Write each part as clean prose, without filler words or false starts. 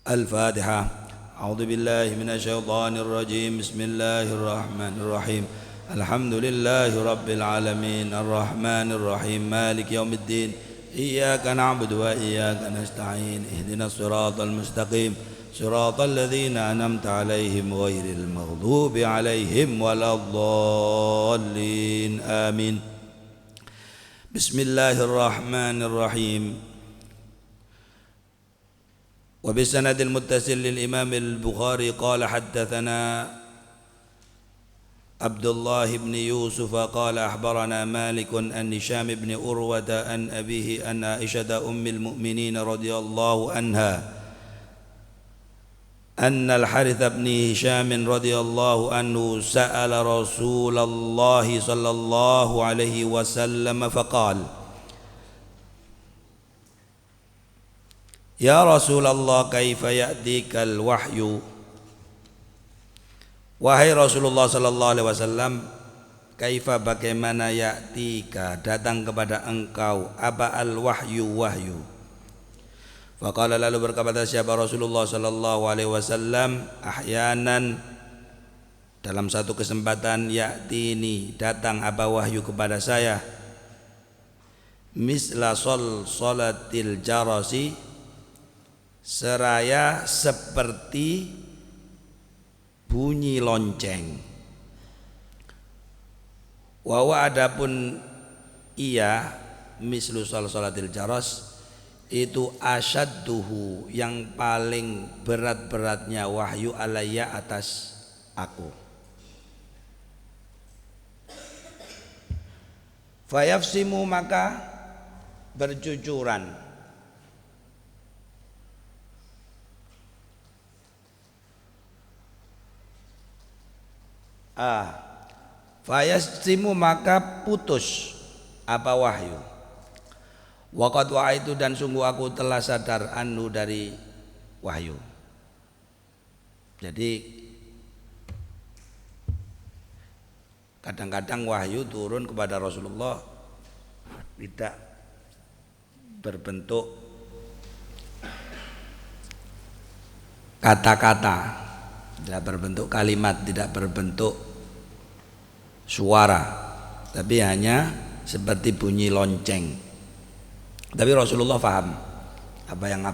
الفاتحة. أعوذ بالله من الشيطان الرجيم. بسم الله الرحمن الرحيم. الحمد لله رب العالمين الرحمن الرحيم مالك يوم الدين. إياك نعبد وإياك نستعين. اهدنا الصراط المستقيم صراط الذين أنعمت عليهم غير المغضوب عليهم ولا الضالين آمين. بسم الله الرحمن الرحيم. وبالسند المتصل للإمام البخاري قال حدثنا عبد الله بن يوسف قال أخبرنا مالك عن هشام بن عروة عن أبيه أن عائشة أم المؤمنين رضي الله عنها أن الحارث بن هشام رضي الله عنه سأل رسول الله صلى الله عليه وسلم فقال: يا رسول الله كيف يأتيك الوحي. Wahai Rasulullah sallallahu alaihi wasallam, kaifa bagaimana ya'tika datang kepada engkau apa al-wahyu wahyu. Faqala lalu berkata siapa Rasulullah sallallahu alaihi wasallam, ahyanan dalam satu kesempatan ya'tini datang apa wahyu kepada saya misla salatil jarasi seraya seperti bunyi lonceng. Wa adapun ia mislu salatil jaras itu asyadduhu yang paling berat-beratnya wahyu alayya atas aku. Fayafsimu maka berjujuran. Fayasimu maka putus apa wahyu. Waqad wa'aitu dan sungguh aku telah sadar anhu dari wahyu. Jadi kadang-kadang wahyu turun kepada Rasulullah tidak berbentuk kata-kata, tidak berbentuk kalimat, tidak berbentuk suara, tapi hanya seperti bunyi lonceng. Tapi Rasulullah paham apa yang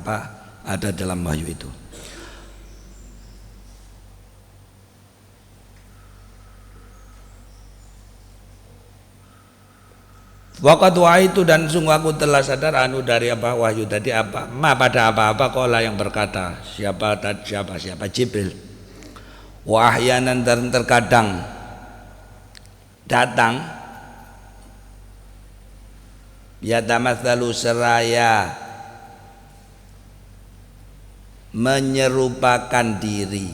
ada dalam wahyu itu. Waqad wa'aitu dan sungguh aku telah sadar anu dari apa wahyu tadi apa ma pada apa-apa qala yang berkata siapa Jibril. Wa ahyanan dan terkadang datang yatamatsalu seraya menyerupakan diri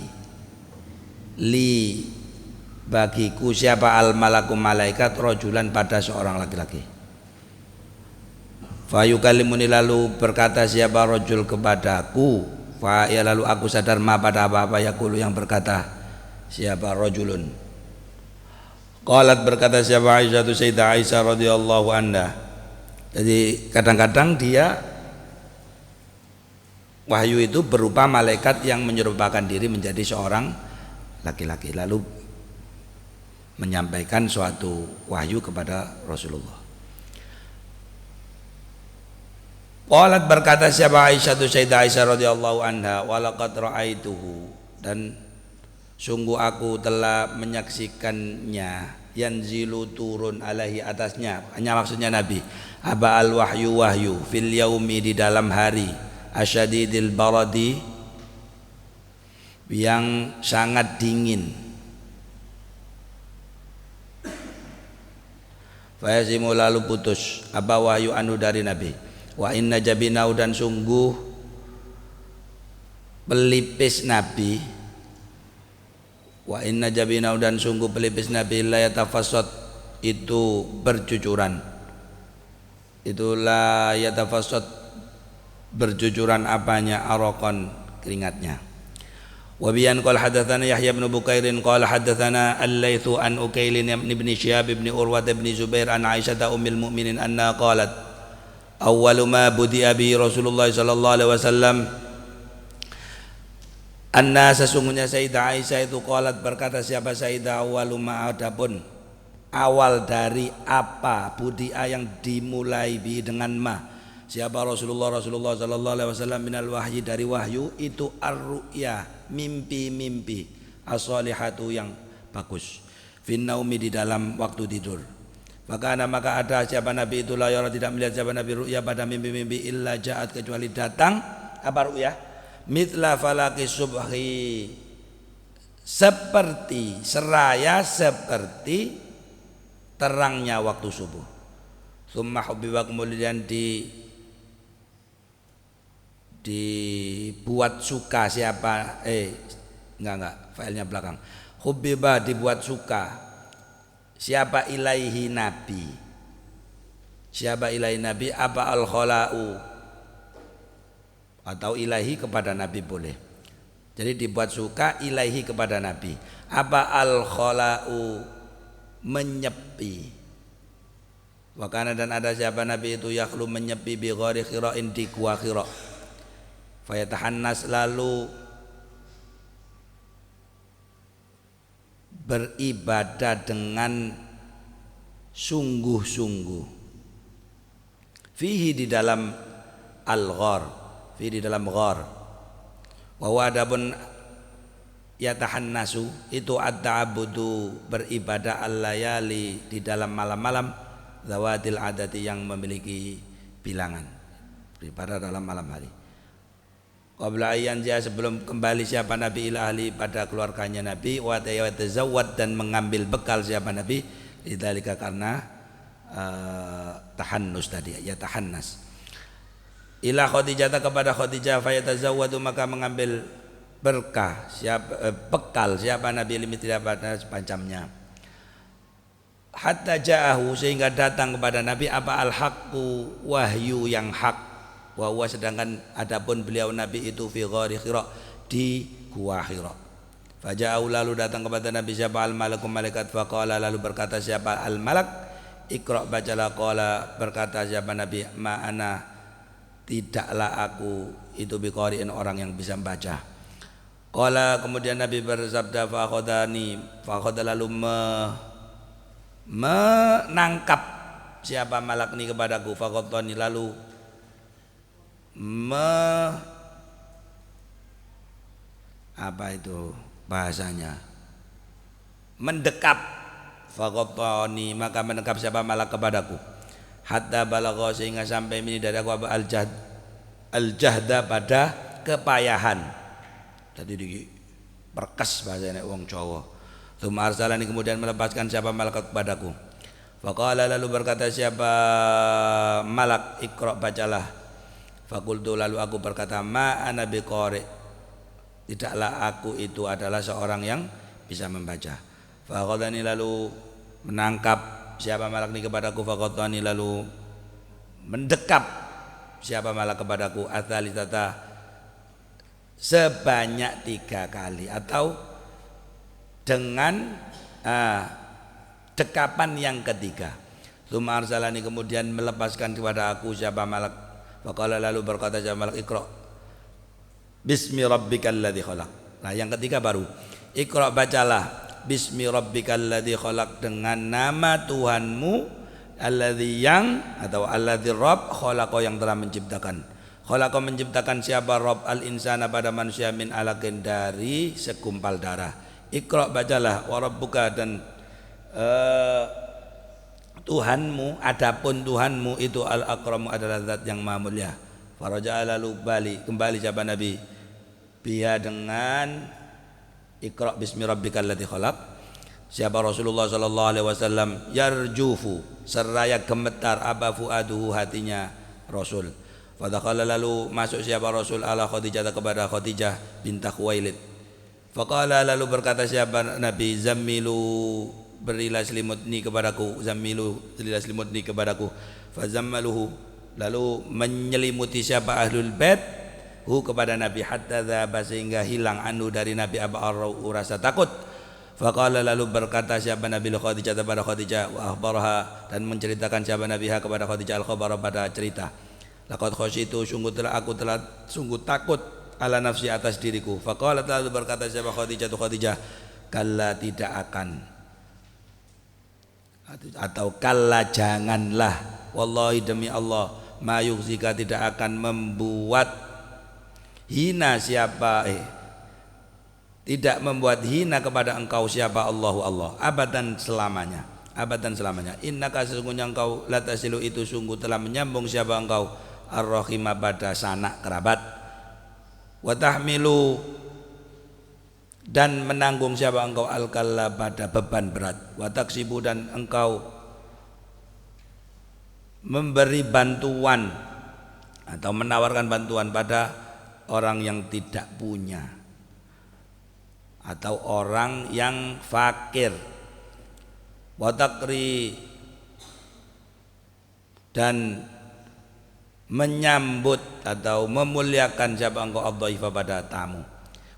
li bagiku siapa al malaku malaikat rajulan pada seorang laki-laki. Fa yukallimuni lalu berkata siapa rajul kepadaku fa ya lalu aku sadar ma pada apa-apa yaqulu yang berkata siapa rajulun. Qalat berkata siapa Aisyah tu Sayyidah Aisyah radhiyallahu anha. Jadi kadang-kadang dia wahyu itu berupa malaikat yang menyerupakan diri menjadi seorang laki-laki lalu menyampaikan suatu wahyu kepada Rasulullah. Qalat berkata siapa Aisyah tu Sayyidah Aisyah radhiyallahu anha walaqad ra'aituhu dan sungguh aku telah menyaksikannya yanzilu turun alaihi atasnya, hanya maksudnya Nabi aba al wahyu wahyu fil yaumi di dalam hari asyadidil baradi yang sangat dingin. Fayasimu lalu putus apa wahyu anu dari Nabi. Wa inna jabinau dan sungguh pelipis Nabi. Wa inna jabinau dan sungguh pelipis Nabi la yatafassad itu bercucuran. Itu la yatafassad bercucuran apanya araqan keringatnya. Wa biyan qala hadatsana Yahya bin Bukairin qala hadatsana Al-Laitsu an Ukailin ibn Syihab ibn Urwah ibn Zubair an Aisyah ummul mukminin anna qalat awwalu ma budi'a bi Rasulullah sallallahu alaihi wasallam Anna sesungguhnya Sayyidah Aisyah itu qalat berkata siapa Sayyidah awaluma adapun awal dari apa budia yang dimulai bi dengan ma siapa Rasulullah sallallahu alaihi wasallam minal wahyi dari wahyu itu ar-ru'ya mimpi-mimpi as-salihatu yang bagus fin naumi di dalam waktu tidur maka ada siapa Nabi itu la yara tidak melihat siapa Nabi ru'ya pada mimpi-mimpi illa ja'at kecuali datang apa ru'ya mithla falaki subhi seperti seraya seperti terangnya waktu subuh. Summa hubbiba kemudian dibuat suka siapa enggak filenya belakang. Hubbiba dibuat suka siapa ilaihi nabi. Siapa ilaihi nabi apa al khala'u atau ilahi kepada Nabi boleh. Jadi dibuat suka ilahi kepada Nabi. Apa al khala'u menyepi. Wakana dan ada siapa Nabi itu yakhlu menyepi bi ghari khira'in di gua Khira. Fayatahannas lalu beribadah dengan sungguh-sungguh. Fihi di dalam al-ghar di dalam ghar wa adapun yatahannasu itu at-ta'abbudu beribadah al-layali di dalam malam-malam zawatil adati yang memiliki bilangan beribadah dalam malam hari qabla ayyan jaa sebelum kembali siapa Nabi ila ahli pada keluarganya Nabi wa tazawwad dan mengambil bekal siapa Nabi lidzalika karena tahannus tadi ya tahannas ila Khadijah kepada Khadijah fayatazawwadu maka mengambil berkah bekal siapa Nabi limit tidak pada sepancamnya hatta ja'ahu sehingga datang kepada Nabi apa al-haqqu wahyu yang hak wa huwa sedangkan adapun beliau Nabi itu fi ghari Khira di gua Khira faja'ahu lalu datang kepada Nabi siapa al-malakum malaikat faqala lalu berkata siapa al-malak iqra bacalah qala berkata siapa Nabi ma'ana tidaklah aku itu biqari'in orang yang bisa membaca. Qala kemudian Nabi bersabda faqada lalu menangkap siapa malak ini kepadaku faqadani lalu apa itu bahasanya mendekap faqadani maka mendekap siapa malak kepadaku hatta balagha sehingga sampai ini dari aku al-jahda pada kepayahan tadi diperkes bahasanya wong Jawa tsumma arsalani kemudian melepaskan siapa malaikat kepadaku faqala lalu berkata siapa malak iqra bacalah faqultu lalu aku berkata ma ana biqari tidaklah aku itu adalah seorang yang bisa membaca faqadani lalu menangkap siapa malak ini kepadaku faqatani lalu mendekap siapa malak kepadaku atalitata sebanyak 3 kali atau dengan dekapan yang ketiga. Tsumma arsalani kemudian melepaskan kepada aku siapa malak faqala lalu berkata siapa malak iqra bismi rabbikal ladzi khalaq. Nah yang ketiga baru iqra bacalah bismi rabbikal ladzi khalaq dengan nama Tuhanmu alladzi yang atau alladzi rabb khalaqa yang telah menciptakan khalaqa menciptakan siapa rabb al insana pada manusia min alaqin dari segumpal darah iqra bacalah wa rabbuka dan Tuhanmu adapun Tuhanmu itu al akramu adalah zat yang maha mulia faraja lalu kembali siapa Nabi biha dengan Iqra bismi rabbikal ladzi khalaq siapa Rasulullah sallallahu alaihi wasallam yarjufu seraya gemetar aba fuaduhu hatinya Rasul fadakhala lalu masuk siapa Rasul ala Khadijah kepada Khadijah bint Khuwailid faqala lalu berkata siapa Nabi zammilu berilah selimutni kepadaku zammilu berilah selimutni kepadaku fazammaluhu lalu menyelimuti siapa ahlul bait kepada Nabi hatta dzaba sehingga hilang anu dari Nabi rasa takut faqala lalu berkata siapa Nabi Khadijah kepada Khadijah wa akhbaraha dan menceritakan siapa Nabi kepada Khadijah al-khabar pada cerita laqad khasyitu sungguh takut ala nafsi atas diriku. Faqalat lalu berkata siapa Khadijah kalla tidak akan, atau kalla janganlah, wallahi demi Allah, ma yukhzika tidak akan membuat hina siapa tidak membuat hina kepada engkau siapa Allah abadan selamanya, innaka sesungguhnya engkau latasilu itu sungguh telah menyambung siapa engkau ar-rahima pada sanak kerabat, wa tahmilu dan menanggung siapa engkau al-kalla pada beban berat, wa taksibu dan engkau memberi bantuan atau menawarkan bantuan pada orang yang tidak punya atau orang yang fakir, wa takri dan menyambut atau memuliakan siapa engkau ad-dhaifa pada tamu,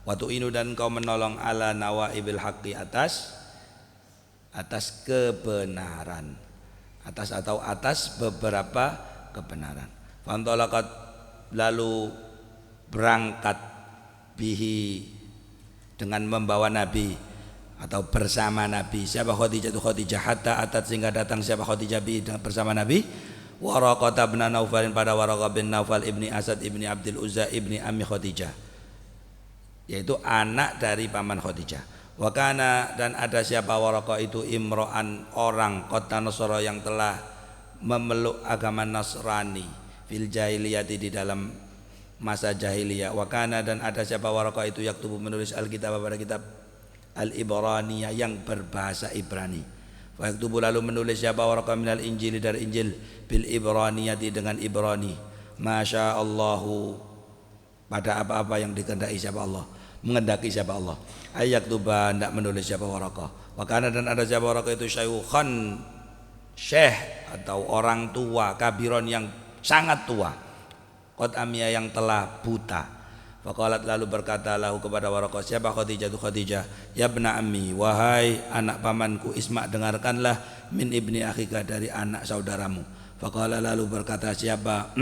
wa tu'inu dan engkau menolong ala nawaibil haqqi atas kebenaran, atas beberapa kebenaran. Fantolaqat lalu berangkat bihi dengan membawa Nabi atau bersama Nabi siapa Khadijah hatta atat sehingga datang siapa Khadijah bi bersama Nabi Waraqah bin Naufal pada Waraqah bin Naufal ibni Asad ibni Abdul Uzza ibni Ammi Khadijah, yaitu anak dari paman Khadijah. Wakana dan ada siapa Waraqah itu imro'an orang kota Nasara yang telah memeluk agama Nasrani fil jahiliyati di dalam masa jahiliyah. Wakana dan ada siapa Waraqah itu yaktubu menulis alkitab pada kitab al-Ibraniyah yang berbahasa Ibrani. Wa yaktubu lalu menulis siapa Waraqah minal Injil dari Injil bil Ibraniyati dengan Ibrani. Masya Allahu pada apa-apa yang dikehendaki siapa Allah, mengendaki siapa Allah. Ayat tuba hendak menulis siapa Waraqah. Wakana dan ada siapa Waraqah itu syaikhun syekh atau orang tua kabiron yang sangat tua, qad amya yang telah buta. Faqalat lalu berkata lahu kepada Waraqah siapa Khadijah, ya bna ammi wahai anak pamanku, isma dengarkanlah min ibni akhika dari anak saudaramu. Faqala lalu berkata siapa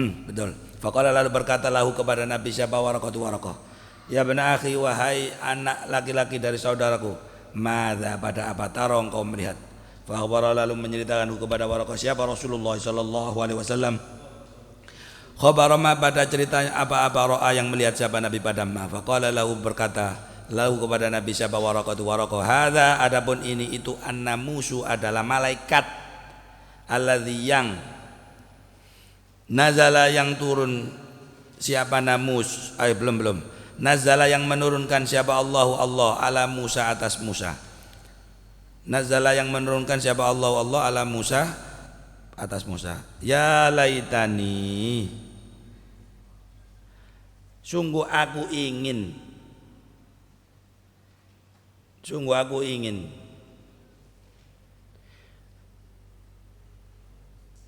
Faqala lalu berkata lahu kepada Nabi siapa Waraqah, ya bna akhi wahai anak laki-laki dari saudaraku, madza pada apa tarong kau melihat. Faqala lalu menceritakan kepada Waraqah siapa Rasulullah sallallahu alaihi wasallam khabarama pada ceritanya apa-apa ro'a yang melihat siapa Nabi pada ma. Faqala lahu berkata lahu kepada Nabi siapa Waraqah hadza adapun ini itu annamusu adalah malaikat alladzi yang nazala yang turun siapa namus belum nazala yang menurunkan siapa Allah ala Musa atas Musa. Nazala yang menurunkan siapa Allah ala Musa atas Musa. Ya laitani sungguh aku ingin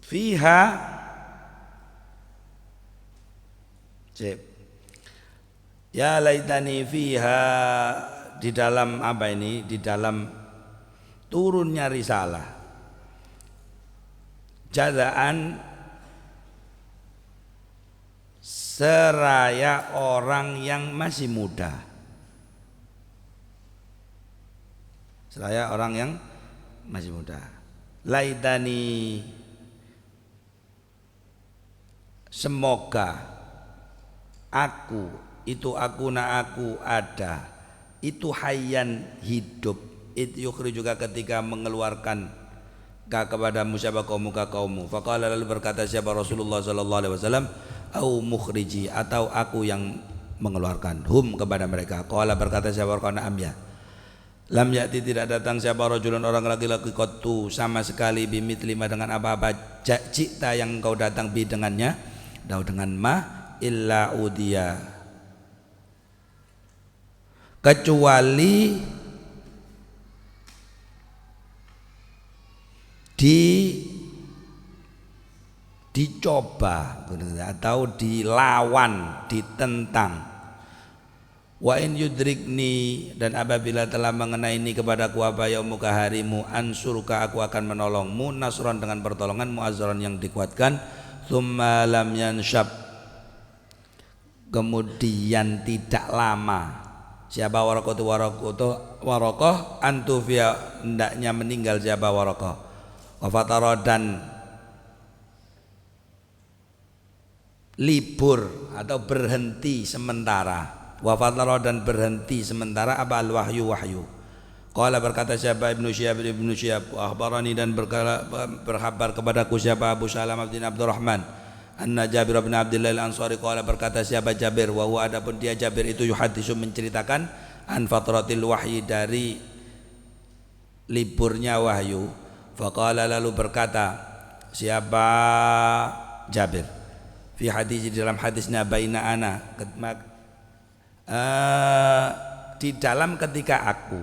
fiha ya laitani fiha di dalam apa ini, di dalam turunnya risalah jazaan seraya orang yang masih muda, laitani semoga aku ada itu hayyan hidup itu yukhri juga ketika mengeluarkan kepadamu siapa kaummu. Faqala lalu berkata siapa Rasulullah sallallahu alaihi wasallam au mukhriji atau aku yang mengeluarkan hum kepada mereka. Qala berkata siapa kana amya lam ya'ti tidak datang siapa rajulun orang laki-laki qattu sama sekali bimithli ma dengan apa-apa cita yang engkau datang bi dengannya dengan ma illa udia kecuali dicoba atau dilawan, ditentang. Wa in yudrikni dan apabila telah mengenai ini kepadaku apa yaumuka harimu ansurka aku akan menolongmu nasron dengan pertolongan muazzaron yang dikuatkan. Tsumma lam yanshab kemudian tidak lama siapa Waraqah antufia hendaknya meninggal siapa Waraqah wafatara dan libur atau berhenti sementara wafatara dan berhenti sementara apa al-wahyu wahyu. Qala berkata siapa Ibnu Syihab akhbarani dan berkhabar kepadaku siapa Abu Salamah bin Abdurrahman anna Jabir bin Abdullah al-Ansari qala berkata siapa Jabir wa huwa adapun dia Jabir itu yuhaddisu menceritakan an fatratil wahyi dari liburnya wahyu. Faqala lalu berkata siapa Jabir fi hadis di dalam hadisnya baina ana di dalam ketika aku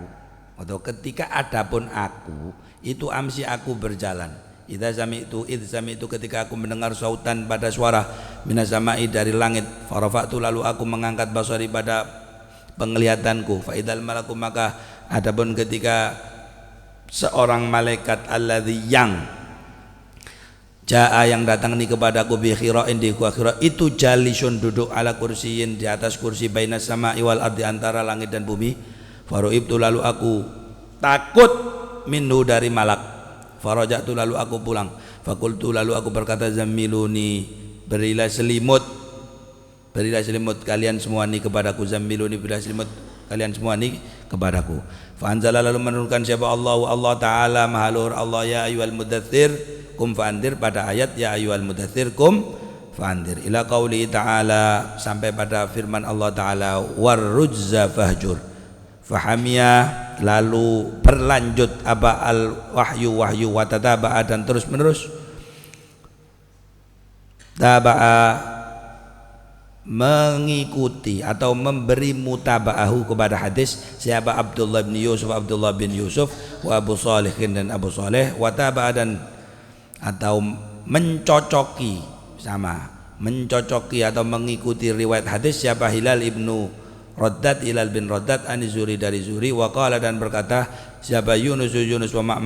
atau ketika adapun aku itu amsi aku berjalan idza sami'tu ketika aku mendengar sautan pada suara minas sama'i dari langit farafa'tu lalu aku mengangkat basari pada penglihatanku fa idzal malaku maka adapun ketika seorang malaikat alladzi yang jaa yang datang ni kepadaku bi khira'in di gua khira itu jalisun duduk ala kursiyin di atas kursi bainas sama'i wal ardi antara langit dan bumi faru'ibtu lalu aku takut minhu dari malak farajatu lalu aku pulang fakultu lalu aku berkata zammiluni berilah selimut kalian semua ni kepadaku zammiluni berilah selimut kalian semua ni kepadaku fa anzala lalu menurunkan siapa Allah taala mahalur Allah ya ayyuhal mudaththir kum fa'andir pada ayat ya ayyuhal mudaththir kum fa'andir ila qauli ta'ala sampai pada firman Allah taala warrujza fahjur fahamiyah lalu berlanjut apa al wahyu wa tataba'a dan terus menerus taba'a mengikuti atau memberi mutaba'ahu kepada hadis siapa Abdullah bin Yusuf wa Abu Salih dan Abu Saleh wa taba'a dan atau mencocoki atau mengikuti riwayat hadis siapa Hilal bin Raddad an Zuri dari Zuri wa qala dan berkata siapa Yunus wa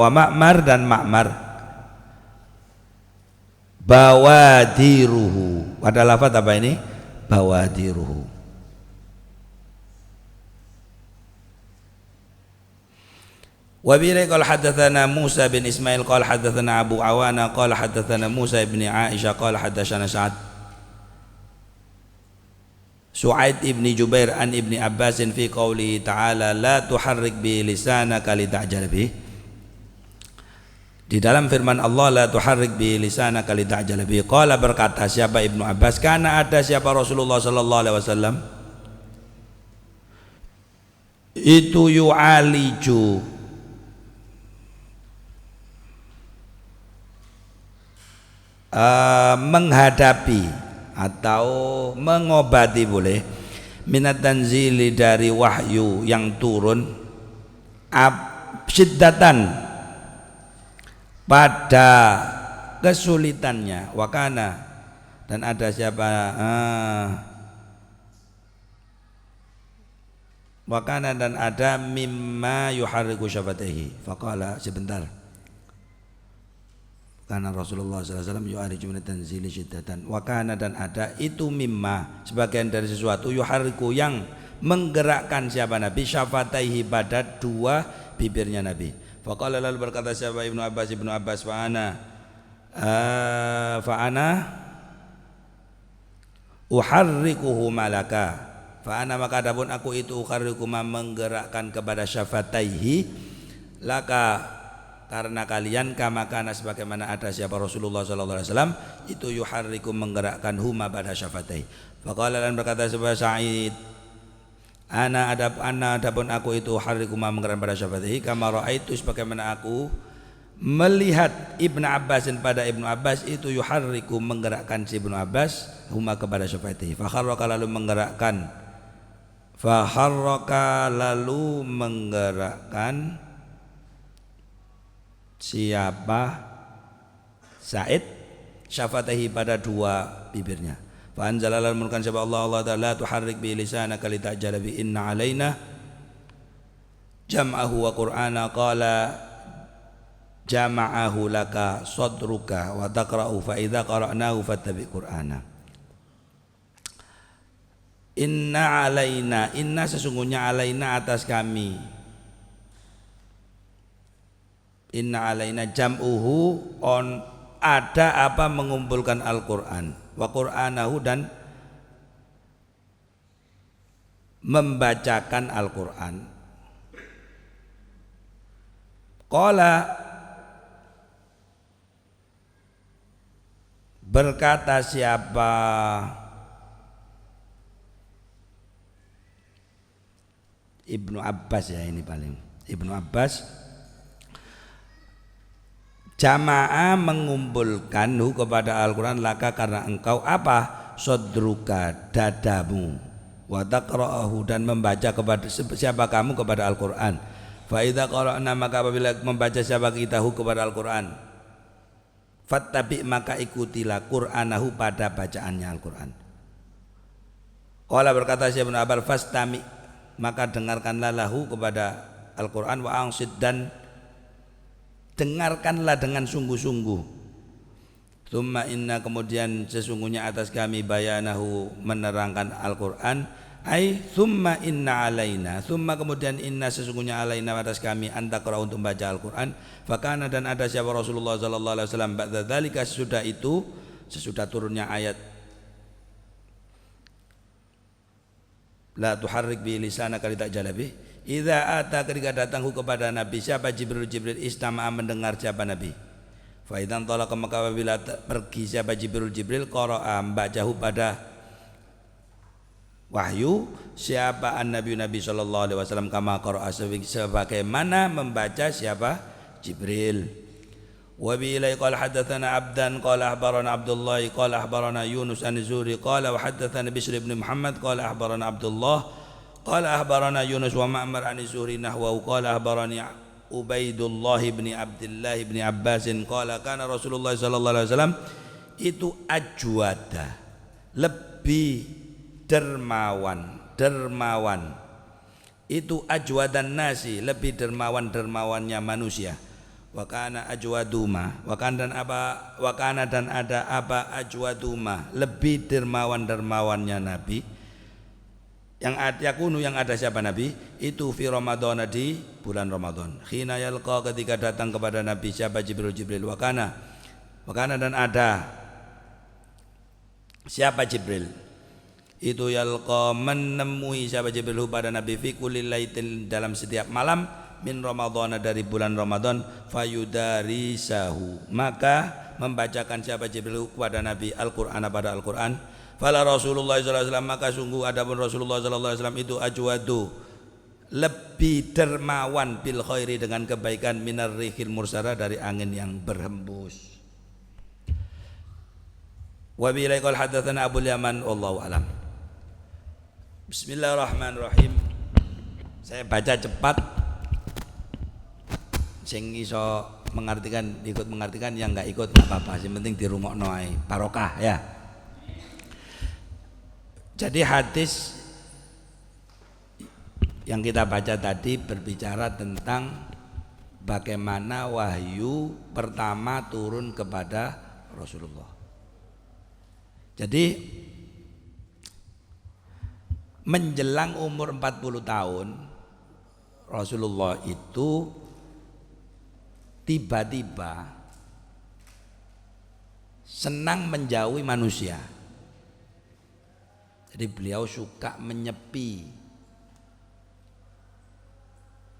Ma'mar dan Ma'mar bawadiruhu pada lafaz apa ini bawadiruhu wa bihi qala hadatsana Musa bin Ismail qala hadatsana Abu Awana qala hadatsana Musa bin Aisyah qala hadatsana Su'aid ibni Jubair an ibni Abbasin fi qawlihi ta'ala la tuharrik bi lisanaka lita'jal bih di dalam firman Allah la tuharrik bi lisanaka lita'jal bih qala berkata siapa Ibnu Abbas karena ada siapa Rasulullah sallallahu alaihi wasallam itu yu'aliju menghadapi atau mengobati boleh minat tanzili dari wahyu yang turun syiddatan pada kesulitannya wakana dan ada siapa wakana dan ada mimma yuharriku syafataihi faqala sebentar karena Rasulullah SAW yu'ariju min tanzili syiddatan wa kana dan ada itu mimma sebagian dari sesuatu yuhariku yang menggerakkan siapa Nabi syafataihi pada dua bibirnya Nabi faqala lalu berkata siapa Ibnu Abbas fa'ana uharrikuhu malaka fa'ana maka adapun aku itu uharriku menggerakkan kepada syafataihi laka karena kalian kama kana sebagaimana ada siapa Rasulullah sallallahu alaihi wasallam itu yuharriku menggerakkan huma pada syafatai. Faqala dan berkata sebuah Sa'id ana adapun aku itu uharriku menggerakkan pada syafatai kama raaitu sebagaimana aku melihat Ibnu Abbas pada Ibnu Abbas itu yuharriku menggerakkan si Ibnu Abbas huma kepada syafatai. Fakharraka lalu menggerakkan siapa Sa'id syafatahi pada dua bibirnya fa anzalal mulkan siapa Allah ta'ala tuharrik bi lisanaka lita'jala bi inna alaina jam'ahu wa qur'ana qala jama'ahu laka sadruka wa taqra'u fa idza qara'nahu fattabi qur'ana Inna alaina, inna sesungguhnya alaina atas kami. Inna alaina jam'uhu on ada apa mengumpulkan Al-Qur'an wa Qur'anahu dan membacakan Al-Qur'an. Qala berkata siapa Ibnu Abbas ya ini paling Ibnu Abbas jamaah mengumpulkanhu kepada Al-Quran laka karena engkau apa sodruka dadamu wa taqra'ahu dan membaca kepada siapa kamu kepada Al-Quran fa idza qara'na maka apabila membaca siapa kitahu kepada Al-Quran fattabi maka ikutilah Qur'anahu pada bacaannya Al-Quran. Qala berkata Syekh Ibnu Abbas fastami maka dengarkanlah lahu kepada Al-Quran wa angsid dan dengarkanlah dengan sungguh-sungguh. Tsumma inna kemudian sesungguhnya atas kami bayanahu menerangkan Al-Quran ai tsumma inna alaina tsumma kemudian inna sesungguhnya alaina atas kami antaqra untuk membaca Al-Quran fakana dan ada siapa Rasulullah sallallahu alaihi wasallam ba'da dzalika sesudah itu sesudah turunnya ayat la tuharrik bi lisanaka litajala bih idza ata ketika datang kepada Nabi siapa Jibril istama'a mendengar siapa Nabi fa idzan talaqa maka apabila pergi siapa Jibril qara'a membacahu pada wahyu siapa Nabi sallallahu alaihi wasallam kama qara'a sebagaimana membaca siapa Jibril. Wa bi ilai qala hadatsana Abdan qala akhbarana Abdullah qala akhbarana Yunus an-Zuri qala wa hadatsana Bishr ibn Muhammad qala akhbarana Abdullah qala akhbarana Yunus wa Ma'mar an-Zuri nahwahu qala akhbarani Ubaidullah ibn Abdullah ibn Abbas qala kana Rasulullah sallallahu alaihi wasallam itu ajwada lebih dermawan itu ajwadan nasi lebih dermawannya manusia. Wa kana ajwaduma wa kana dan ada apa ajwaduma lebih dermawannya Nabi yang ada siapa Nabi itu fi Ramadan di bulan Ramadan khina yalqa ketika datang kepada Nabi siapa Jibril wa kana dan ada siapa Jibril itu yalqa menemui siapa Jibril pada Nabi fi kulli lailatin dalam setiap malam min Ramadhan dari bulan Ramadan fayudarisahu maka membacakan siapa Jibril kepada Nabi Al-Qur'an pada Al-Qur'an fala Rasulullah sallallahu alaihi wasallam maka sungguh adapun Rasulullah sallallahu alaihi wasallam itu ajwadu lebih dermawan bil khairi dengan kebaikan minar rihil mursara dari angin yang berhembus. Wa bi ilaikal hadatsana Abu Yaman wallahu alam. Bismillahirrahmanirrahim. Saya baca cepat sing iso mengartikan ikut mengartikan yang enggak ikut enggak apa-apa, yang penting dirungokno ae barokah ya. Jadi hadis yang kita baca tadi berbicara tentang bagaimana wahyu pertama turun kepada Rasulullah. Jadi menjelang umur 40 tahun Rasulullah itu tiba-tiba senang menjauhi manusia. Jadi beliau suka menyepi.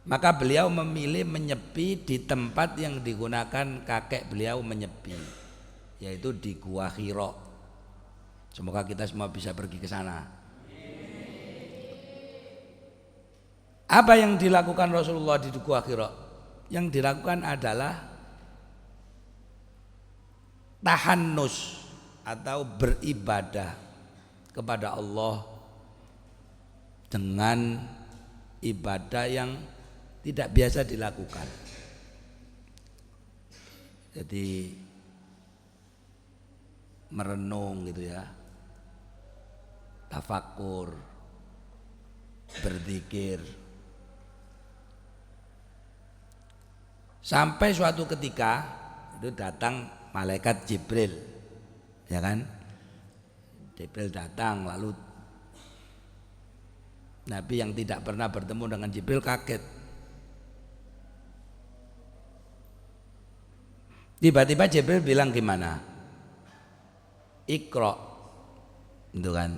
Maka beliau memilih menyepi di tempat yang digunakan kakek beliau menyepi, yaitu di Gua Hira. Semoga kita semua bisa pergi ke sana. Apa yang dilakukan Rasulullah di Gua Hira? Yang dilakukan adalah tahannus atau beribadah kepada Allah dengan ibadah yang tidak biasa dilakukan. Jadi merenung gitu ya, tafakur, berzikir. Sampai suatu ketika itu datang malaikat Jibril, ya kan? Jibril datang lalu Nabi yang tidak pernah bertemu dengan Jibril kaget. Tiba-tiba Jibril bilang gimana? Iqra, itu kan.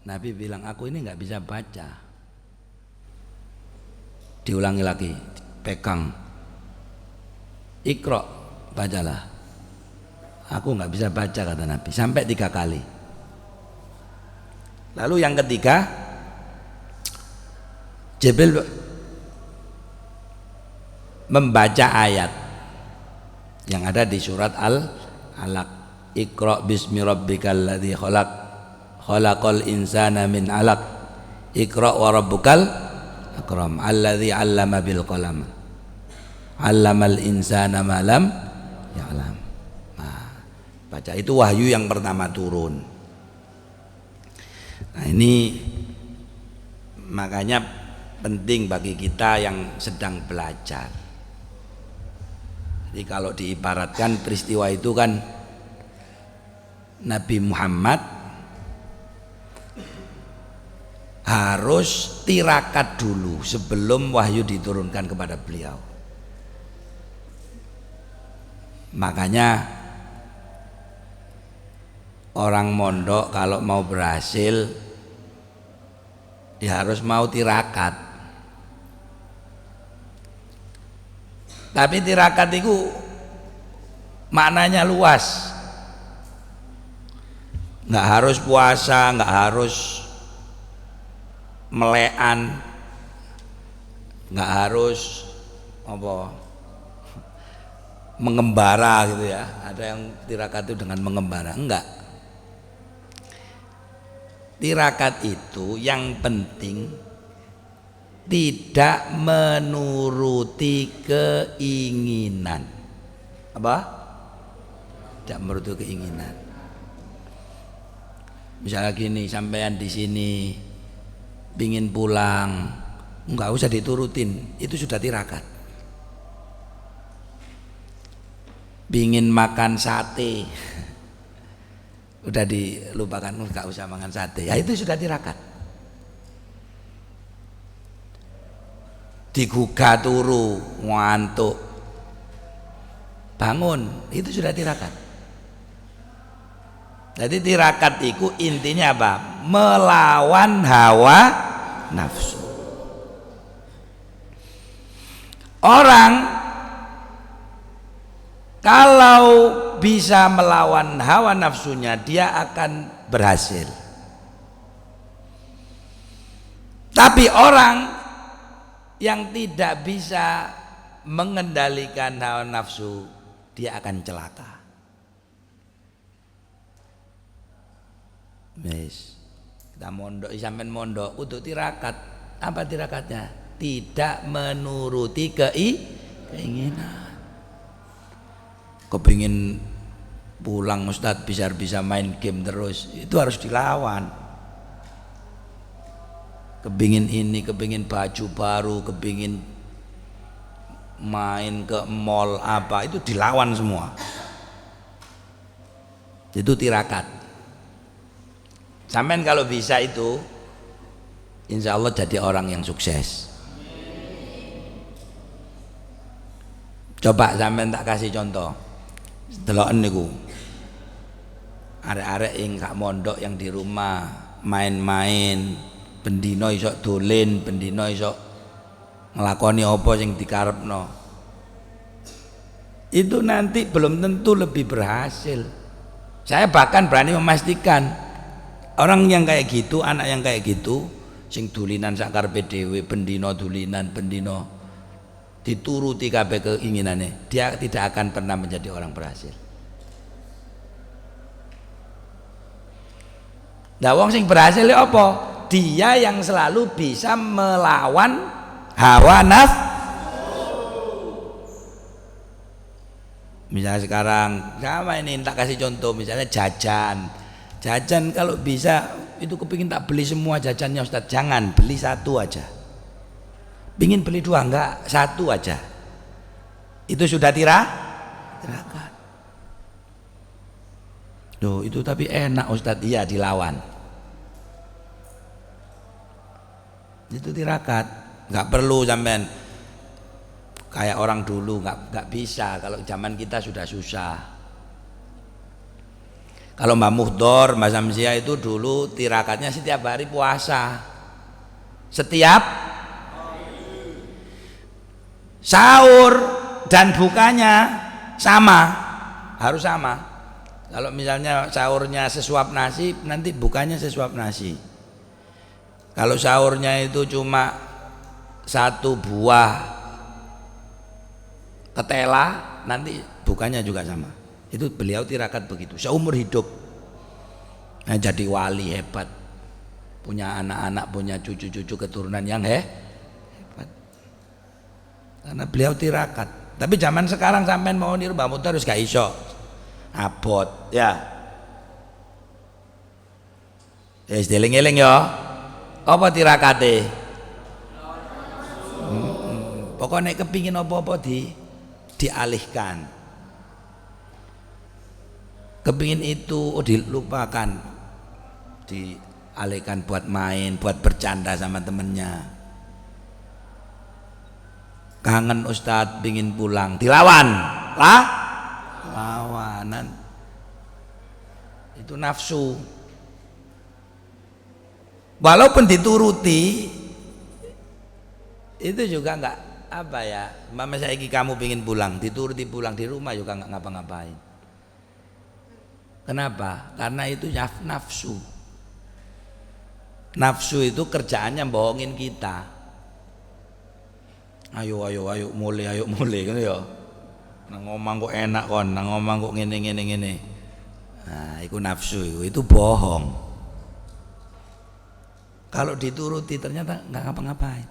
Nabi bilang, aku ini nggak bisa baca. Diulangi lagi, pegang. Iqra, bacalah. Aku nggak bisa baca, kata Nabi, sampai 3 kali. Lalu yang ketiga, Jibril membaca ayat yang ada di surat Al-Alaq. Iqra bismi rabbikal ladzi khalaq, khalaqal insana min 'alaq, Iqra wa rabbukal akram, alladzi 'allama bil qalam, 'allamal insana ma lam ya'lam. Nah, baca itu wahyu yang pertama turun. Nah, ini makanya penting bagi kita yang sedang belajar. Jadi kalau diibaratkan peristiwa itu kan Nabi Muhammad harus tirakat dulu sebelum wahyu diturunkan kepada beliau. Makanya orang mondok kalau mau berhasil dia harus mau tirakat. Tapi tirakat itu maknanya luas. Nggak harus puasa, nggak harus melekan, nggak harus apa mengembara gitu ya. Ada yang tirakat itu dengan mengembara, enggak. Tirakat itu yang penting tidak menuruti keinginan. Apa? Tidak menuruti keinginan. Misalnya gini, sampean di sini pingin pulang, enggak usah diturutin, itu sudah tirakat. Pingin makan sate, udah dilupakan, enggak usah makan sate, ya itu sudah tirakat. Digugah turu, ngantuk, bangun, itu sudah tirakat. Jadi tirakat itu intinya apa? Melawan hawa nafsu. Orang kalau bisa melawan hawa nafsunya, dia akan berhasil. Tapi orang yang tidak bisa mengendalikan hawa nafsu, dia akan celaka. Wis, kita mondok, sampean mondok untuk tirakat. Apa tirakatnya? Tidak menuruti keinginan. Kepingin pulang Ustadz bisa main game terus, itu harus dilawan. Kepingin ini, kepingin baju baru, kepingin main ke mall apa, itu dilawan semua. Itu tirakat. Sampean kalau bisa itu, insya Allah jadi orang yang sukses. Coba sampean tak kasih contoh. Deloken niku. Arek-arek yang gak mondok yang di rumah main-main, bendino iso dolen, bendino iso ngelakoni apa yang dikarepno. Itu nanti belum tentu lebih berhasil. Saya bahkan berani memastikan orang yang kayak gitu, anak yang kayak gitu, sing dulinan sak karepe dhewe, bendino dulinan, bendino dituruti kabeh keinginannya, dia tidak akan pernah menjadi orang berhasil. Nah, wong sing berhasil ya apa? Dia yang selalu bisa melawan hawa nafsu. Misalnya sekarang, sama ini tak kasih contoh, misalnya jajan. Jajan kalau bisa itu kepingin tak beli semua jajannya Ustadz, jangan, beli satu aja. Pingin beli 2, enggak, 1 aja. Itu sudah tirakat. Loh, itu tapi enak Ustadz, iya dilawan. Itu tirakat. Nggak perlu sampean kayak orang dulu, nggak bisa. Kalau zaman kita sudah susah. Kalau Mbak Muhdor, Mbak Samsia itu dulu tirakatnya setiap hari puasa. Setiap sahur dan bukanya sama, harus sama. Kalau misalnya sahurnya sesuap nasi, nanti bukanya sesuap nasi. Kalau sahurnya itu cuma satu buah ketela, nanti bukanya juga sama. Itu beliau tirakat begitu seumur hidup. Nah, jadi wali hebat, punya anak-anak, punya cucu-cucu keturunan yang hebat, karena beliau tirakat. Tapi zaman sekarang sampean mau niru Mbah Mutar harus gak iso, abot ya. Eling-eling ya. Apa tirakate? Pokoknya kepingin apa-apa dialihkan. Kepingin itu dilupakan, dialihkan buat main, buat bercanda sama temennya. Kangen Ustadz, pingin pulang, dilawan lah, lawanan. Itu nafsu. Walaupun dituruti itu juga enggak apa ya, mama saiki kamu pingin pulang, dituruti pulang, di rumah juga enggak ngapa-ngapain. Kenapa? Karena itu nafsu. Nafsu itu kerjaannya bohongin kita. Ayo mulai gitu ya. Nang ngomong kok enak kon, nang ngomong kok ngene. Nah, itu nafsu, itu bohong. Kalau dituruti ternyata nggak ngapa-ngapain.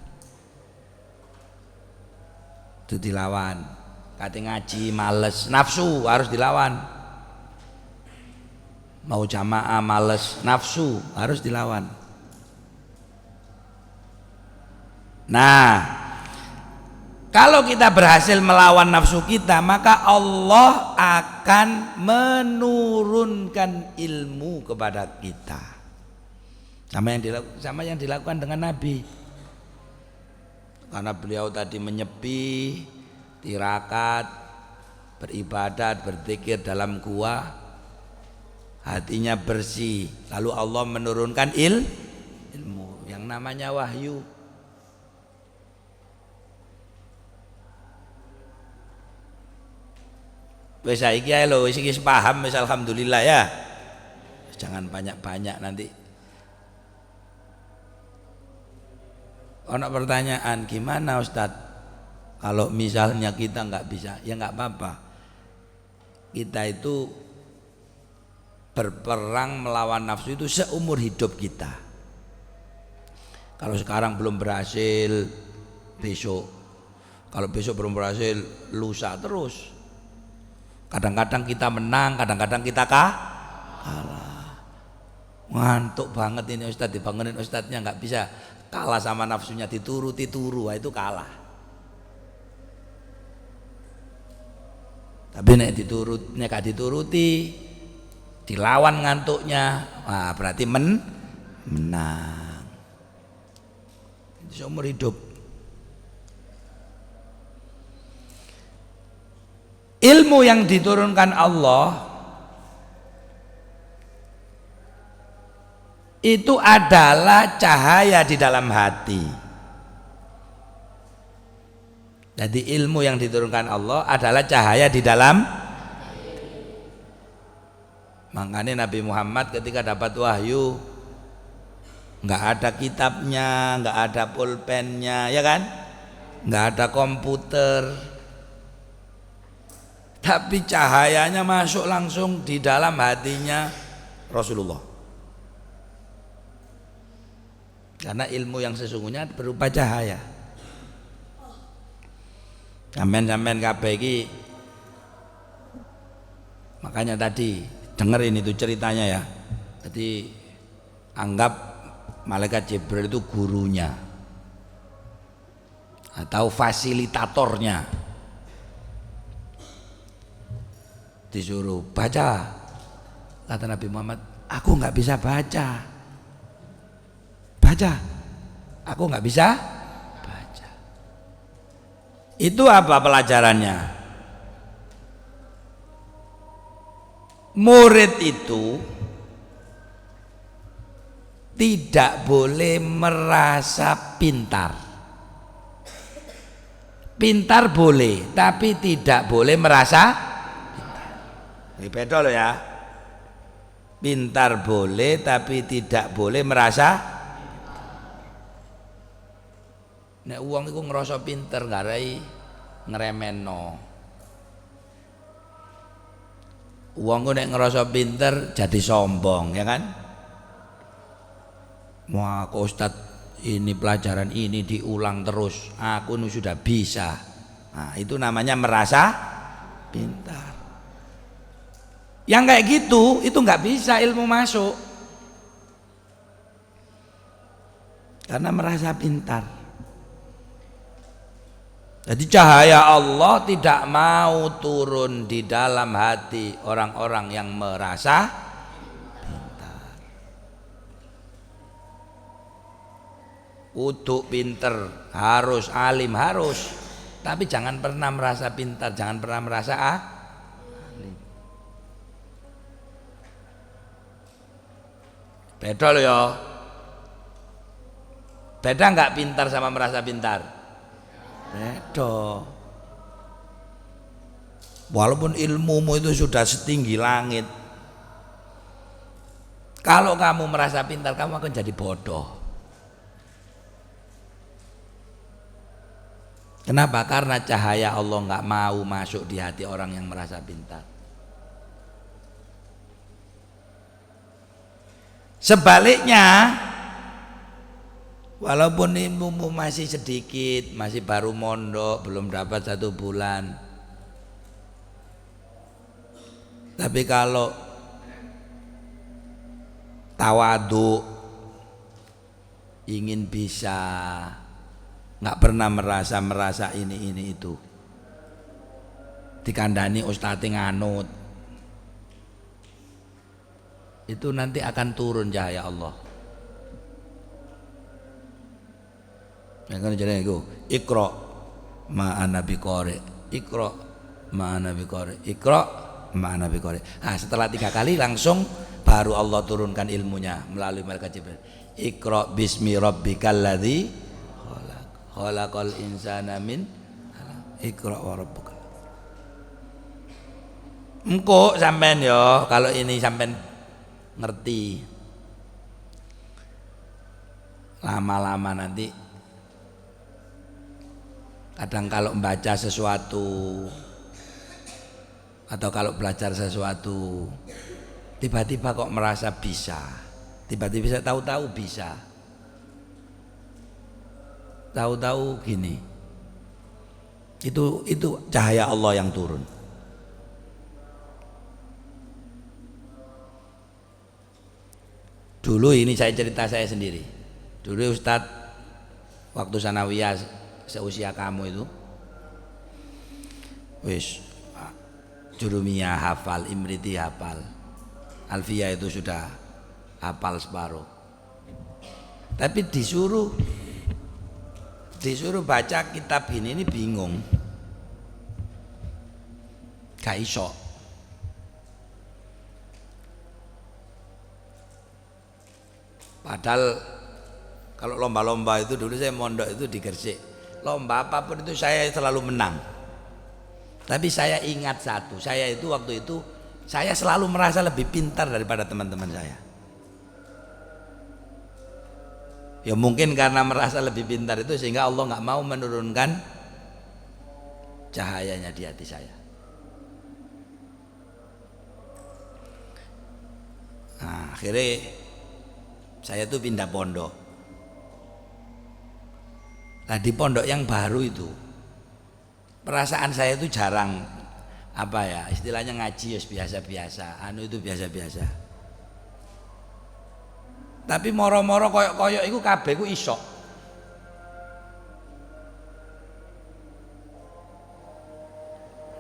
Itu dilawan. Kate ngaji males, nafsu harus dilawan. Mau jamaah males, nafsu harus dilawan. Nah, kalau kita berhasil melawan nafsu kita, maka Allah akan menurunkan ilmu kepada kita. Sama yang dilakukan dengan Nabi. Karena beliau tadi menyepi, tirakat, beribadat, berzikir dalam gua, hatinya bersih. Lalu Allah menurunkan ilmu yang namanya wahyu. Wis saiki ae lho, wis iki paham wis alhamdulillah ya. Jangan banyak-banyak nanti. Ono pertanyaan, gimana Ustadz kalau misalnya kita nggak bisa? Ya nggak apa-apa. Kita itu berperang melawan nafsu itu seumur hidup kita. Kalau sekarang belum berhasil, besok. Kalau besok belum berhasil, lusa terus. Kadang-kadang kita menang, kadang-kadang kita kalah. Ngantuk banget ini Ustadz, dibangunin Ustadznya nggak bisa. Kalah sama nafsunya, dituruti turu, itu kalah. Tapi nek gak dituruti, dilawan ngantuknya, wah berarti menang. Itu seumur hidup. Ilmu yang diturunkan Allah itu adalah cahaya di dalam hati. Jadi ilmu yang diturunkan Allah adalah cahaya di dalam. Makanya Nabi Muhammad ketika dapat wahyu, nggak ada kitabnya, nggak ada pulpennya, ya kan? Nggak ada komputer, tapi cahayanya masuk langsung di dalam hatinya Rasulullah. Karena ilmu yang sesungguhnya berupa cahaya. Sampean kabeh iki. Makanya tadi dengerin itu ceritanya ya. Jadi anggap malaikat Jibril itu gurunya atau fasilitatornya. Disuruh baca. Kata Nabi Muhammad, aku nggak bisa baca. Baca, aku nggak bisa baca. Itu apa pelajarannya? Murid itu tidak boleh merasa pintar. Pintar boleh, tapi tidak boleh merasa pintar. Ini beda loh ya. Pintar boleh, tapi tidak boleh merasa. Nek uang itu ngerasa pinter ngarai ngeremeno. Uang itu nek ngerasa pinter jadi sombong, ya kan? Wah, kok Ustadz ini pelajaran ini diulang terus, aku ini sudah bisa. Nah, itu namanya merasa pintar. Yang kayak gitu itu nggak bisa ilmu masuk, karena merasa pintar. Jadi cahaya Allah tidak mau turun di dalam hati orang-orang yang merasa pintar. Kudu pinter, harus alim, harus, tapi jangan pernah merasa pintar, jangan pernah merasa alim. Beda loh ya. Beda nggak pintar sama merasa pintar? Beda. Walaupun ilmumu itu sudah setinggi langit, kalau kamu merasa pintar, kamu akan jadi bodoh. Kenapa? Karena cahaya Allah nggak mau masuk di hati orang yang merasa pintar. Sebaliknya, walaupun ilmumu masih sedikit, masih baru mondok, belum dapat 1 bulan, tapi kalau tawadu, ingin bisa, nggak pernah merasa ini itu, dikandani ustadz nganut, itu nanti akan turun cahaya Allah. Yang kan jadi itu Iqra ma'ana biqari, Iqra ma'ana biqari, Iqra ma'ana biqari. Nah, setelah 3 kali langsung baru Allah turunkan ilmunya melalui malaikat Jibril. Iqra bismi rabbikal ladzi khalaq, khalaqal insana min alaq, Iqra wa rabbukal. Engko sampean yo, kalau ini sampean ngerti, lama-lama nanti kadang kalau membaca sesuatu atau kalau belajar sesuatu tiba-tiba kok merasa bisa, tiba-tiba tahu-tahu bisa, tahu-tahu gini, itu cahaya Allah yang turun. Dulu ini saya cerita saya sendiri. Dulu Ustadz waktu sanawiyah seusia kamu itu, wis Jurumiyah hafal, Imriti hafal, Alfiyah itu sudah hafal separuh. Tapi disuruh baca kitab ini bingung, gak iso. Padahal kalau lomba-lomba itu dulu saya mondok itu di Gresik, lomba apapun itu saya selalu menang. Tapi saya ingat satu, saya itu waktu itu saya selalu merasa lebih pintar daripada teman-teman saya. Ya mungkin karena merasa lebih pintar itu sehingga Allah nggak mau menurunkan cahayanya di hati saya. Nah, akhirnya saya tuh pindah pondok. Nah, di pondok yang baru itu perasaan saya itu jarang, apa ya istilahnya, ngaji ya biasa-biasa, itu biasa-biasa. Tapi moro-moro koyok-koyok itu kabeh ku iso.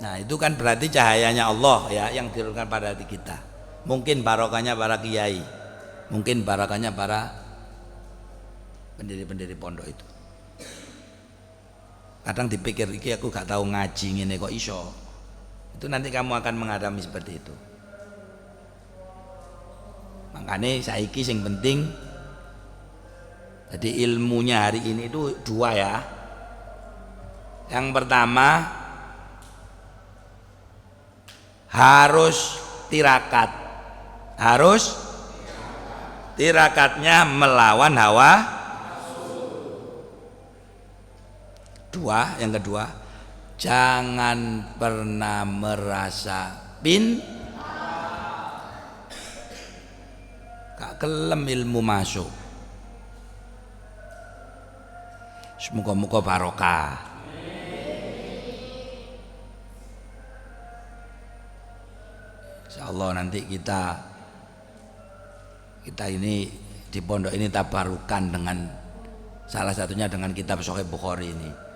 Nah, itu kan berarti cahayanya Allah ya yang diturunkan pada hati kita. Mungkin barokahnya para kiai, mungkin barokahnya para pendiri-pendiri pondok itu. Kadang dipikir iki aku gak tahu ngaji ngene kok iso. Itu nanti kamu akan mengalami seperti itu. Makanya saiki sing penting, jadi ilmunya hari ini itu dua ya. Yang pertama harus tirakat, tirakatnya melawan hawa. Yang kedua, jangan pernah merasa gak kelem ilmu masuk. Semoga-moga barokah. Insyaallah nanti kita ini di pondok ini tabarukan dengan salah satunya dengan kitab Sahih Bukhari ini.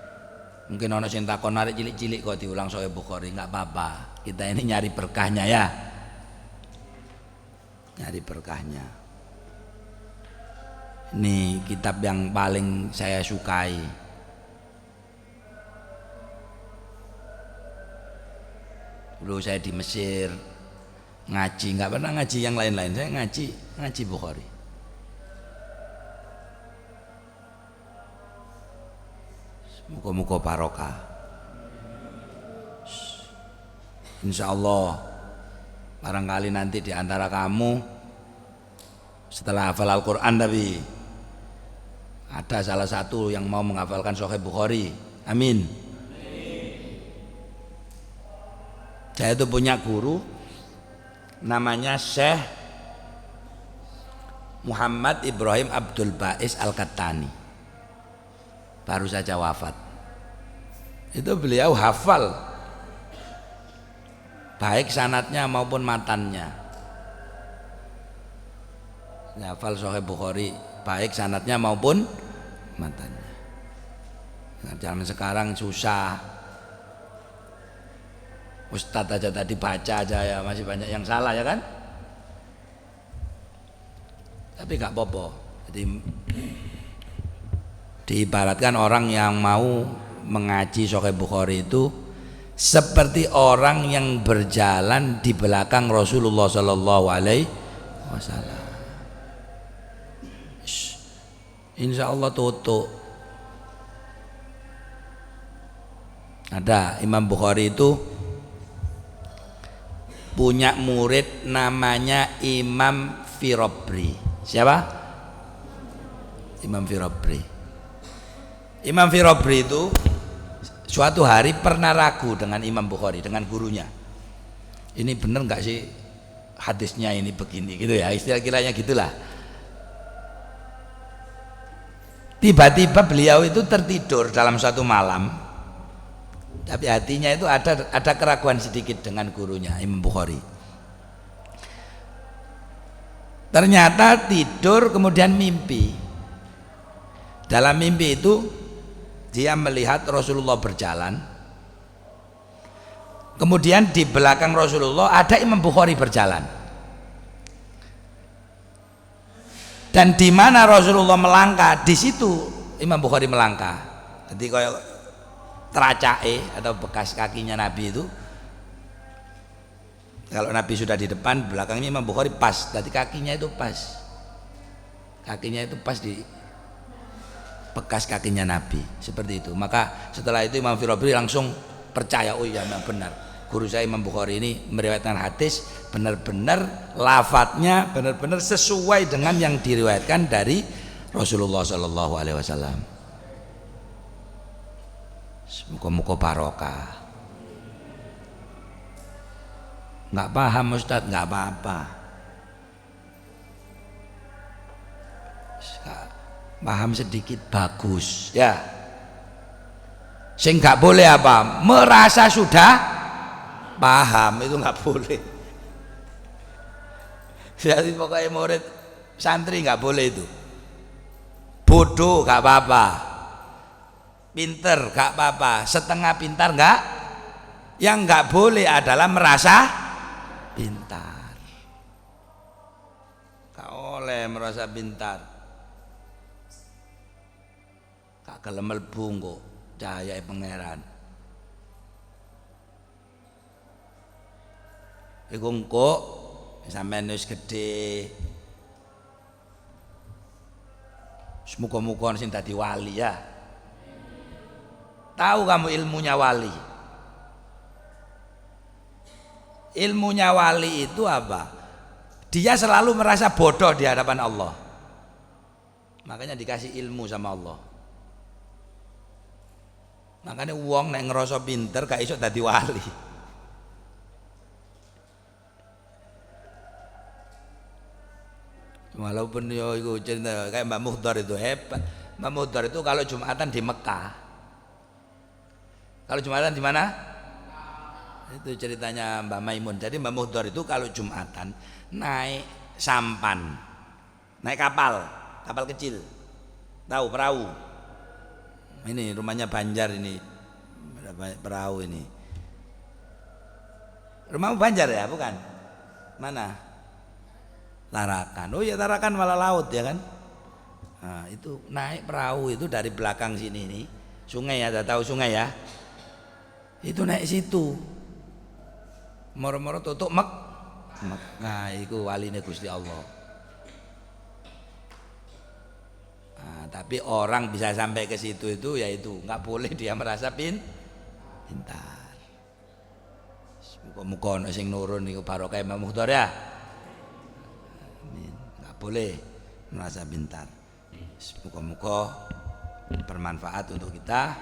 Mungkin ono sing takon arek cilik-cilik kok diulang Sahih Bukhari, enggak apa-apa. Kita ini nyari berkahnya ya. Nyari berkahnya. Ini kitab yang paling saya sukai. Dulu saya di Mesir ngaji, nggak pernah ngaji yang lain-lain, saya ngaji Bukhari. Muka-muka barokah. Insya Allah barangkali nanti di antara kamu setelah hafal Al-Quran tapi ada salah satu yang mau menghafalkan Sahih Bukhari. Amin. Saya itu punya guru namanya Syekh Muhammad Ibrahim Abdul Bais Al-Kattani, baru saja wafat. Itu beliau hafal baik sanadnya maupun matannya, hafal Sahih Bukhari baik sanadnya maupun matannya. Nah, zaman sekarang susah, Ustadz aja tadi baca aja ya masih banyak yang salah ya kan. Tapi gak apa-apa. Jadi diibaratkan orang yang mau mengaji Sahih Bukhari itu seperti orang yang berjalan di belakang Rasulullah Sallallahu Alaihi Wasallam. Insya Allah tutup. Ada Imam Bukhari itu punya murid namanya Imam Firabri. Siapa? Imam Firabri. Imam Firabri itu suatu hari pernah ragu dengan Imam Bukhari, dengan gurunya. Ini benar nggak sih hadisnya ini begini gitu ya, istilah kiranya gitulah. Tiba-tiba beliau itu tertidur dalam satu malam, tapi hatinya itu ada keraguan sedikit dengan gurunya Imam Bukhari. Ternyata tidur kemudian mimpi. Dalam mimpi itu dia melihat Rasulullah berjalan. Kemudian di belakang Rasulullah ada Imam Bukhari berjalan. Dan di mana Rasulullah melangkah, di situ Imam Bukhari melangkah. Jadi kayak teracae atau bekas kakinya Nabi itu, kalau Nabi sudah di depan, belakangnya Imam Bukhari pas, jadi kakinya itu pas, kakinya itu pas di bekas kakinya Nabi, seperti itu. Maka setelah itu Imam Firabri langsung percaya, oh iya memang benar, guru saya Imam Bukhari ini meriwayatkan hadis benar-benar lafadznya benar-benar sesuai dengan yang diriwayatkan dari Rasulullah Sallallahu Alaihi Wasallam. Muka-muka barokah. Nggak paham Ustadz, nggak apa-apa. Paham sedikit bagus ya. Sing nggak boleh apa? Merasa sudah paham, itu nggak boleh. Jadi pokoknya murid santri nggak boleh itu. Bodoh nggak apa-apa, pinter nggak apa-apa, setengah pintar nggak. Yang nggak boleh adalah merasa pintar. Nggak boleh merasa pintar. gelem mlebu engko cahayae pangeran. Iku engko sampeyan wis gedhe. Muga-muga sing dadi wali ya. Tahu kamu ilmunya wali? Ilmunya wali itu apa? Dia selalu merasa bodoh di hadapan Allah. Makanya dikasih ilmu sama Allah. Makanya wong nek ngerasa pinter gak iso dadi wali. Walaupun yo iku cerita kayak Mbak Muhdar itu hebat. Mbak Muhdar itu kalau Jumatan di Mekah. Kalau Jumatan di mana? Itu ceritanya Mbak Maimun. Jadi Mbak Muhdar itu kalau Jumatan naik sampan, naik kapal kecil. Tahu perahu? Ini rumahnya Banjar ini. Perahu ini. Rumahmu Banjar ya, bukan? Mana? Tarakan. Oh ya Tarakan malah laut ya kan. Nah, itu naik perahu itu dari belakang sini nih. Sungai ya, tahu sungai ya. Itu naik situ. Moro-moro tutup Nah, itu waline Gusti Allah. Nah, tapi orang bisa sampai ke situ itu yaitu nggak boleh dia merasa pintar. Muga-muga ana sing nurun niku barokah Mbah Muhdar ya. Boleh merasa pintar. Semoga-moga bermanfaat untuk kita.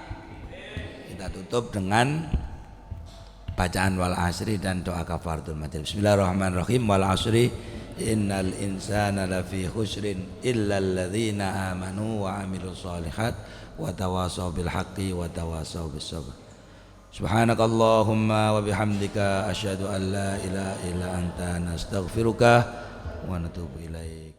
Kita tutup dengan bacaan wal asri dan doa kafaratul majelis. Bismillahirrahmanirrahim. Wal asri innal insana lafi khusrin illa alladzina amanu wa amilus solihat wa tawasaw bil haqqi wa tawasaw bis sabr. Subhanakallahumma wa bihamdika asyhadu an la ilaha illa anta nastaghfiruka wa natubu ilaik.